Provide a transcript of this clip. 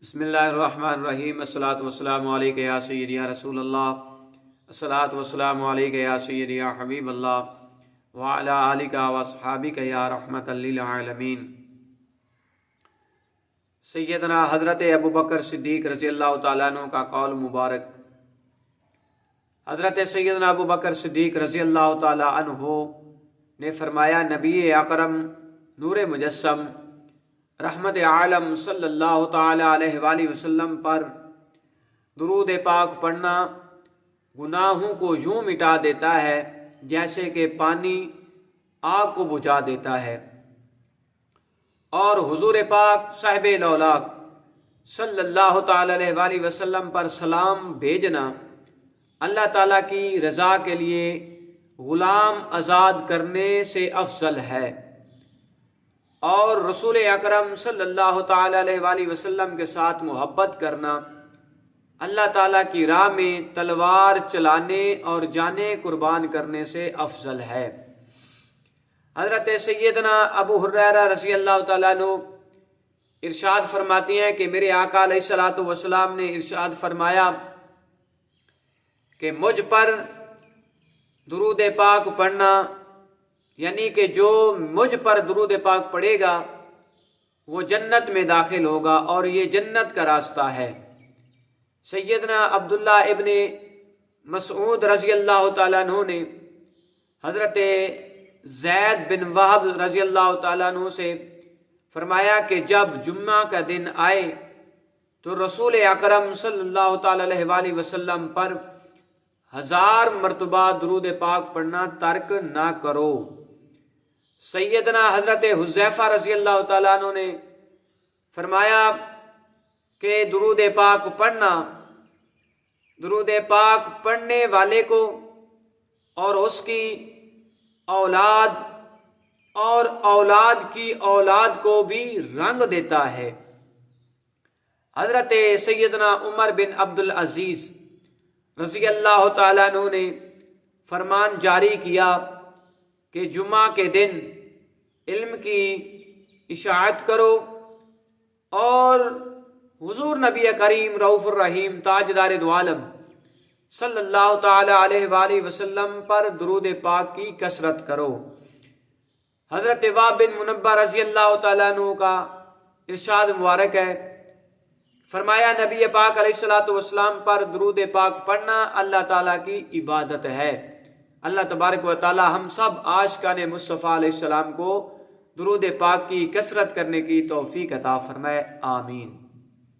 بسم اللہ الرحمن الرحیم۔ الصلاۃ والسلام علیک یا سیدی یا رسول اللہ، الصلاۃ والسلام علیک یا سیدی یا حبیب اللہ وعلی آلک واصحابک یا رحمۃ للعالمین۔ سیدنا حضرت ابوبکر صدیق رضی اللہ تعالیٰ عنہ کا قول مبارک۔ حضرت سیدنا ابوبکر صدیق رضی اللہ تعالیٰ عنہ نے فرمایا، نبی اکرم نور مجسم رحمت عالم صلی اللہ تعالی علیہ وآلہ وسلم پر درود پاک پڑھنا گناہوں کو یوں مٹا دیتا ہے جیسے کہ پانی آگ کو بجھا دیتا ہے، اور حضور پاک صاحب لولاک صلی اللہ تعالی علیہ وآلہ وسلم پر سلام بھیجنا اللہ تعالیٰ کی رضا کے لیے غلام آزاد کرنے سے افضل ہے، اور رسول اکرم صلی اللہ تعالی علیہ وآلہ وسلم کے ساتھ محبت کرنا اللہ تعالیٰ کی راہ میں تلوار چلانے اور جانیں قربان کرنے سے افضل ہے۔ حضرت سیدنا ابو ہریرہ رضی اللہ تعالیٰ عنہ ارشاد فرماتی ہیں کہ میرے آقا علیہ الصلوۃ والسلام نے ارشاد فرمایا کہ مجھ پر درود پاک پڑھنا، یعنی کہ جو مجھ پر درود پاک پڑھے گا وہ جنت میں داخل ہوگا، اور یہ جنت کا راستہ ہے۔ سیدنا عبداللہ ابن مسعود رضی اللہ تعالیٰ عنہ نے حضرت زید بن وہب رضی اللہ تعالیٰ عنہ سے فرمایا کہ جب جمعہ کا دن آئے تو رسول اکرم صلی اللہ تعالی علیہ وآلہ وسلم پر 1000 مرتبہ درود پاک پڑھنا ترک نہ کرو۔ سیدنا حضرت حذیفہ رضی اللہ تعالیٰ عنہ نے فرمایا کہ درود پاک پڑھنے والے کو اور اس کی اولاد اور اولاد کی اولاد کو بھی رنگ دیتا ہے۔ حضرت سیدنا عمر بن عبد العزیز رضی اللہ تعالیٰ عنہ نے فرمان جاری کیا کہ جمعہ کے دن علم کی اشاعت کرو اور حضور نبی کریم رؤوف الرحیم تاجدار دو عالم صلی اللہ تعالی علیہ وآلہ وسلم پر درود پاک کی کثرت کرو۔ حضرت وہب بن منبہ رضی اللہ تعالیٰ عنہ کا ارشاد مبارک ہے، فرمایا نبی پاک علیہ الصلوۃ والسلام پر درود پاک پڑھنا اللہ تعالیٰ کی عبادت ہے۔ اللہ تبارک و تعالی ہم سب عاشقان مصطفیٰ علیہ السلام کو درود پاک کی کثرت کرنے کی توفیق عطا فرمائے، آمین۔